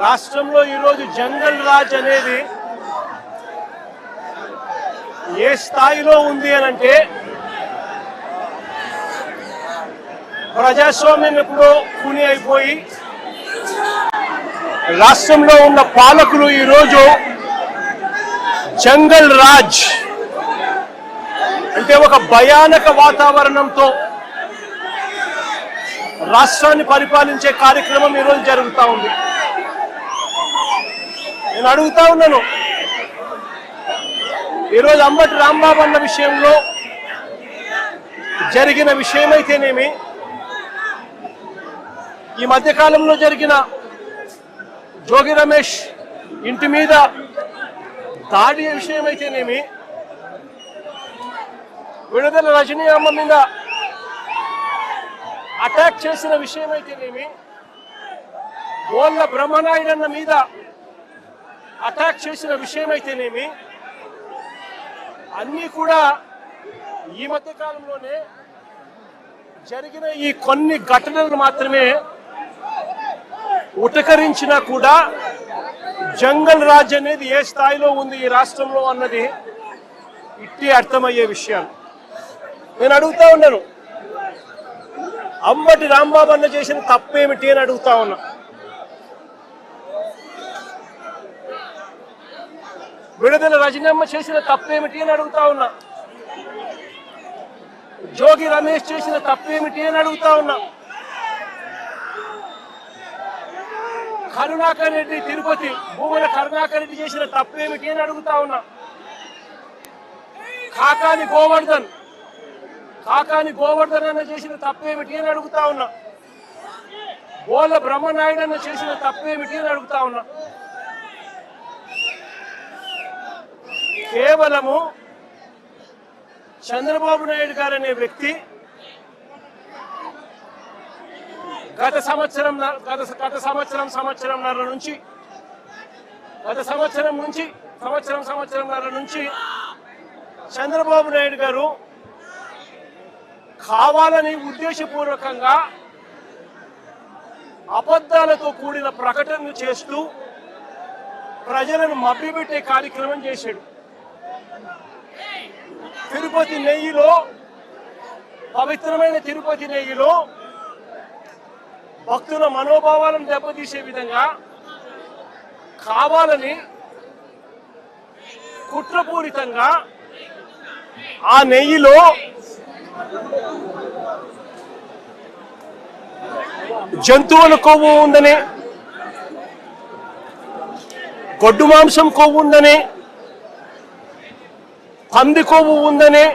రాష్ట్రంలో ఈరోజు జంగల్ రాజ్ అనేది ఏ స్థాయిలో ఉంది అని అంటే ప్రజాస్వామ్యం ఎప్పుడో కూని అయిపోయి రాష్ట్రంలో ఉన్న పాలకులు ఈరోజు జంగల్ రాజ్ అంటే ఒక భయానక వాతావరణంతో రాష్ట్రాన్ని పరిపాలించే కార్యక్రమం ఈరోజు జరుగుతూ ఉంది. నేను అడుగుతా ఉన్నాను, ఈరోజు అంబటి రాంబాబు అన్న విషయంలో జరిగిన విషయమైతేనేమి, ఈ మధ్యకాలంలో జరిగిన జోగి రమేష్ ఇంటి మీద దాడి విషయమైతేనేమి, విడుదల రజనీ అమ్మ మీద అటాక్ చేసిన విషయమైతేనేమి, గోళ్ళ బ్రహ్మనాయుడన్న మీద అటాక్ చేసిన విషయమైతేనేమి, అన్నీ కూడా ఈ మధ్య కాలంలోనే జరిగిన ఈ కొన్ని ఘటనలు మాత్రమే ఉటకరించినా కూడా జంగల్ రాజ్ అనేది ఏ స్థాయిలో ఉంది ఈ రాష్ట్రంలో అన్నది ఇట్టి అర్థమయ్యే విషయాలు. నేను అడుగుతా ఉన్నాను, అంబటి రాంబాబు అన్న చేసిన తప్పేమిటి అని అడుగుతా ఉన్నా. విడుదల రజనమ్మ చేసిన తప్పేమిటి అని అడుగుతా ఉన్నా. జోగి రమేష్ చేసిన తప్పేమిటి అని అడుగుతా ఉన్నా. కరుణాకర్ రెడ్డి తిరుపతి భూముల కరుణాకర్ రెడ్డి చేసిన తప్పేమిటి అని అడుగుతా ఉన్నా. కాకాని గోవర్ధన్ అన్న చేసిన తప్పేమిటి అని అడుగుతా ఉన్నా. బోళ్ళ బ్రహ్మనాయుడు అన్న చేసిన తప్పేమిటి అని అడుగుతా ఉన్నా. కేవలము చంద్రబాబు నాయుడు గారు అనే వ్యక్తి గత సంవత్సరంన్నర నుంచి చంద్రబాబు నాయుడు గారు కావాలని ఉద్దేశపూర్వకంగా అబద్ధాలతో కూడిన ప్రకటనలు చేస్తూ ప్రజలను మభ్యపెట్టే కార్యక్రమం చేశాడు. తిరుపతి నెయ్యిలో, పవిత్రమైన తిరుపతి నెయ్యిలో భక్తుల మనోభావాలను దెబ్బతీసే విధంగా కావాలని కుట్రపూరితంగా ఆ నెయ్యిలో జంతువుల కొవ్వు ఉందని, గొడ్డు మాంసం కొవ్వు ఉందని, పంది కొవ్వు ఉందని,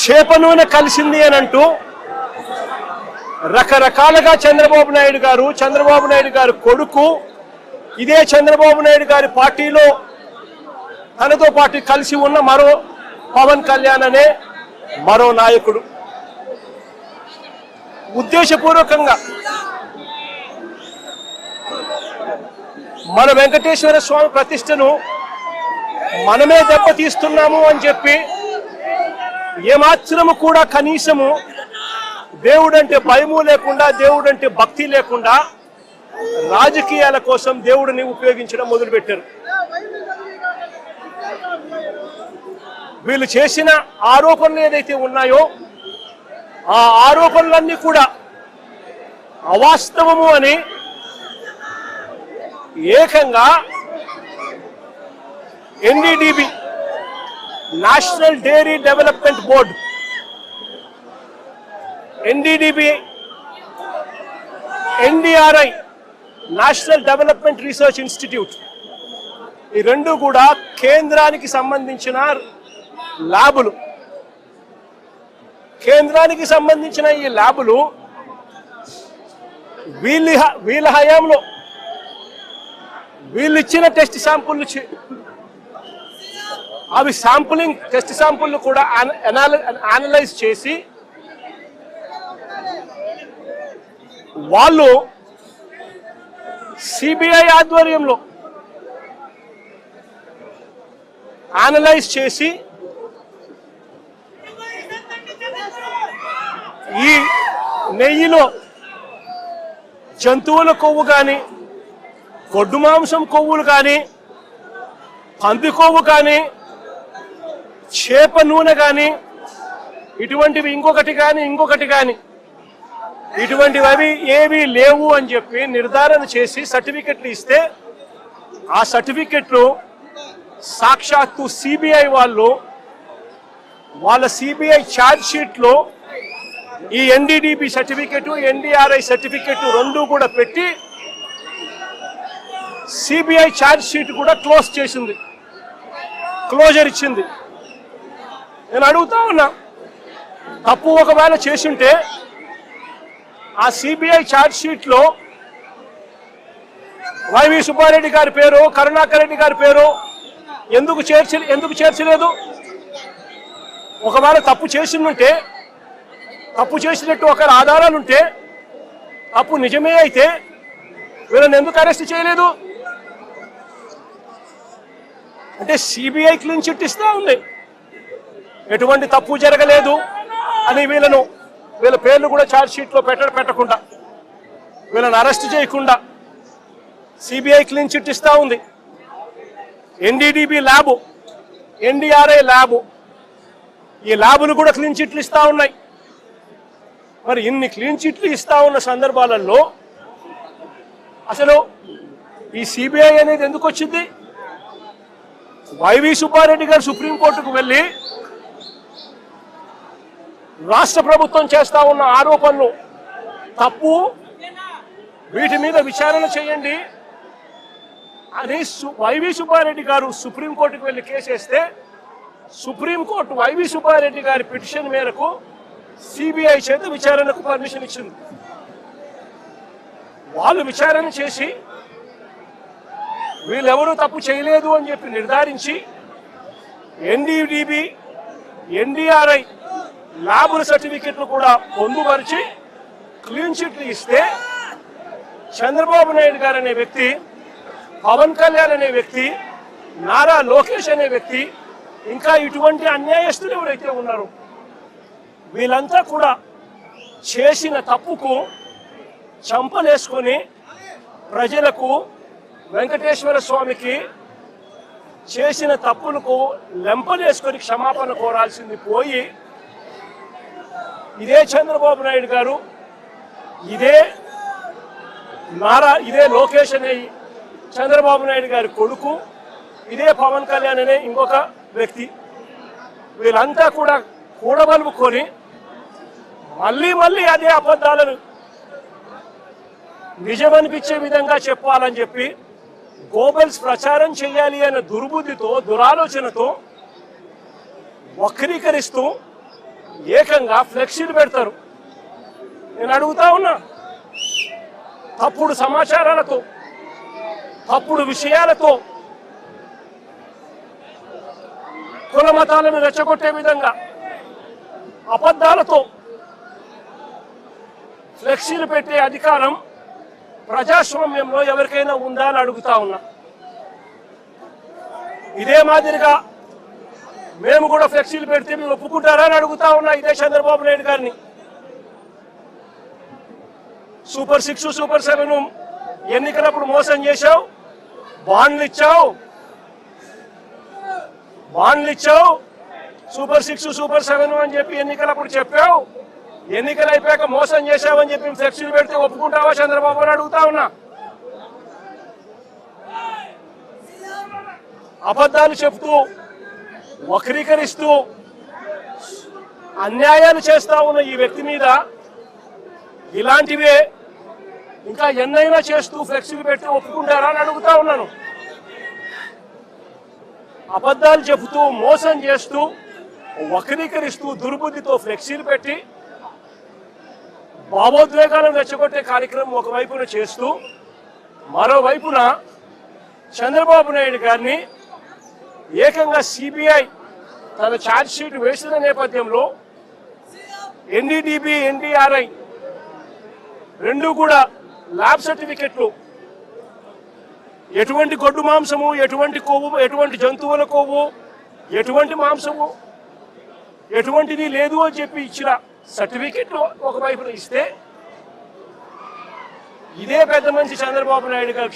చేప నూనె కలిసింది అని అంటూ రకరకాలుగా చంద్రబాబు నాయుడు గారు కొడుకు, ఇదే చంద్రబాబు నాయుడు గారి పార్టీలో తనతో పాటు కలిసి ఉన్న మరో పవన్ కళ్యాణ్ అనే మరో నాయకుడు ఉద్దేశపూర్వకంగా మన వెంకటేశ్వర స్వామి ప్రతిష్టను మనమే దెబ్బతీస్తున్నాము అని చెప్పి ఏమాత్రము కూడా కనీసము దేవుడంటే భయము లేకుండా, దేవుడంటే భక్తి లేకుండా రాజకీయాల కోసం దేవుడిని ఉపయోగించడం మొదలుపెట్టారు. వీళ్ళు చేసిన ఆరోపణలు ఏదైతే ఉన్నాయో ఆ ఆరోపణలన్నీ కూడా అవాస్తవము అని ఏకంగా NDDB national dairy development board, NDDB, NDRI national development research institute, ఈ రెండు కూడా కేంద్రానికి సంబంధించిన ల్యాబులు. కేంద్రానికి సంబంధించిన ఈ ల్యాబులు వీళ్ళ హయాంలో వీళ్ళు ఇచ్చిన టెస్ట్ శాంపుల్, అవి టెస్ట్ శాంపుల్ కూడా అనలైజ్ చేసి వాళ్ళు సిబిఐ ఆధ్వర్యంలో అనలైజ్ చేసి ఈ నెయ్యిలో జంతువుల కొవ్వు కానీ, గొడ్డు మాంసం కొవ్వులు కానీ, పంది కొవ్వు కానీ, చేప నూనె కానీ, ఇటువంటివి ఇంకొకటి కానీ ఇటువంటివి ఏవి లేవు అని చెప్పి నిర్ధారణ చేసి సర్టిఫికెట్లు ఇస్తే ఆ సర్టిఫికెట్లు సాక్షాత్తు సిబిఐ వాళ్ళ సిబిఐ ఛార్జ్ షీట్లో ఈ ఎన్డీడీబీ సర్టిఫికెట్, ఎన్డీఆర్ఐ సర్టిఫికెట్ రెండు కూడా పెట్టి సిబిఐ ఛార్జ్ షీట్ కూడా క్లోజర్ ఇచ్చింది. నేను అడుగుతా ఉన్నా, తప్పు ఒకవేళ చేసుంటే ఆ సిబిఐ ఛార్జ్ షీట్లో వైవి సుబ్బారెడ్డి గారి పేరు, కరుణాకర్ రెడ్డి గారి పేరు ఎందుకు చేర్చలేదు? ఒకవేళ తప్పు చేసినట్టు ఒకవేళ ఆధారాలుంటే, తప్పు నిజమే అయితే వీళ్ళని ఎందుకు అరెస్ట్ చేయలేదు? అంటే సిబిఐ క్లీన్ చిట్ ఇస్తా ఉంది, ఎటువంటి తప్పు జరగలేదు అని వీళ్ళ పేర్లు కూడా ఛార్జ్ షీట్లో పెట్టకుండా, వీళ్ళని అరెస్ట్ చేయకుండా సిబిఐ క్లీన్ చిట్ ఇస్తా ఉంది. ఎన్డీడీబీ ల్యాబ్, ఎన్డీఆర్ఐ ల్యాబ్, ఈ ల్యాబులు కూడా క్లీన్ చిట్లు ఇస్తా ఉన్నాయి. మరి ఇన్ని క్లీన్ చిట్లు ఇస్తా ఉన్న సందర్భాలలో అసలు ఈ సిబిఐ అనేది ఎందుకు వచ్చింది? వైవి సుబ్బారెడ్డి గారు సుప్రీంకోర్టుకు వెళ్ళి రాష్ట్ర ప్రభుత్వం చేస్తా ఉన్న ఆరోపణలు తప్పు, వీటి మీద విచారణ చేయండి అని వైవి సుబ్బారెడ్డి గారు సుప్రీంకోర్టుకు వెళ్ళి కేసేస్తే సుప్రీంకోర్టు వైవి సుబ్బారెడ్డి గారి పిటిషన్ మేరకు సిబిఐ చేత విచారణకు పర్మిషన్ ఇచ్చింది. వాళ్ళు విచారణ చేసి వీళ్ళెవరూ తప్పు చేయలేదు అని చెప్పి నిర్ధారించి ఎన్డీడీబీ, ఎన్డీఆర్ఐ ల్యాబుల సర్టిఫికెట్లు కూడా పొందుపరిచి క్లీన్ చిట్లు ఇస్తే చంద్రబాబు నాయుడు గారు అనే వ్యక్తి, పవన్ కళ్యాణ్ అనే వ్యక్తి, నారా లోకేష్ అనే వ్యక్తి, ఇంకా ఇటువంటి అన్యాయస్తులు ఎవరైతే ఉన్నారో వీళ్ళంతా కూడా చేసిన తప్పుకు చంపలేసుకొని ప్రజలకు, వెంకటేశ్వర స్వామికి చేసిన తప్పులకు లెంపలేసుకొని క్షమాపణ కోరాల్సింది పోయి ఇదే చంద్రబాబు నాయుడు గారు, ఇదే లోకేష్ అనే చంద్రబాబు నాయుడు గారి కొడుకు, ఇదే పవన్ కళ్యాణ్ అనే ఇంకొక వ్యక్తి, వీళ్ళంతా కూడా కూడబలుపుకొని మళ్ళీ అదే అబద్ధాలను నిజమనిపించే విధంగా చెప్పాలని చెప్పి గోబెల్స్ ప్రచారం చేయాలి అనే దుర్బుద్ధితో, దురాలోచనతో వక్రీకరిస్తూ ఏకంగా ఫ్లెక్సీలు పెడతారు. నేను అడుగుతా ఉన్నా, తప్పుడు సమాచారాలతో, తప్పుడు విషయాలతో, కుల మతాలను రెచ్చగొట్టే విధంగా అబద్ధాలతో ఫ్లెక్సీలు పెట్టే అధికారం ప్రజాస్వామ్యంలో ఎవరికైనా ఉందా అని అడుగుతా ఉన్నా. ఇదే మాదిరిగా మేము కూడా ఫ్లెక్సీలు పెడితే మీరు ఒప్పుకుంటారా అని అడుగుతా ఉన్నా ఇదే చంద్రబాబు నాయుడు గారిని. సూపర్ 6, సూపర్ 7 ఎన్నికలప్పుడు మోసం చేశావు, బాండ్లు ఇచ్చావు, సూపర్ 6, సూపర్ 7 అని చెప్పి ఎన్నికలప్పుడు చెప్పావు, ఎన్నికలు అయిపోయాక మోసం చేశావని చెప్పి ఫ్లెక్సీలు పెడితే ఒప్పుకుంటావా చంద్రబాబు అని అడుగుతా ఉన్నా. అబద్ధాలు చెప్తూ, వక్రీకరిస్తూ అన్యాయాలు చేస్తా ఉన్న ఈ వ్యక్తి మీద ఇలాంటివే ఇంకా ఎన్నైనా చేస్తూ ఫ్లెక్సీలు పెట్టి ఒప్పుకుంటారా అని అడుగుతా ఉన్నాను. అబద్ధాలు చెబుతూ, మోసం చేస్తూ, వక్రీకరిస్తూ, దుర్బుద్ధితో ఫ్లెక్సీలు పెట్టి భావోద్వేగాలను రెచ్చగొట్టే కార్యక్రమం ఒకవైపున చేస్తూ మరోవైపున చంద్రబాబు నాయుడు గారిని ఏకంగా సిబిఐ తన ఛార్జ్ షీట్ వేసిన నేపథ్యంలో ఎన్డీడీబీ, ఎన్డీఆర్ఐ రెండు కూడా ల్యాబ్ సర్టిఫికెట్లు ఎటువంటి గొడ్డు మాంసము, ఎటువంటి కొవ్వు, ఎటువంటి జంతువుల కొవ్వు, ఎటువంటి మాంసము ఎటువంటిది లేదు అని చెప్పి ఇచ్చిన సర్టిఫికెట్లు ఒకవైపున ఇస్తే ఇదే పెద్ద మనిషి చంద్రబాబు నాయుడు గారు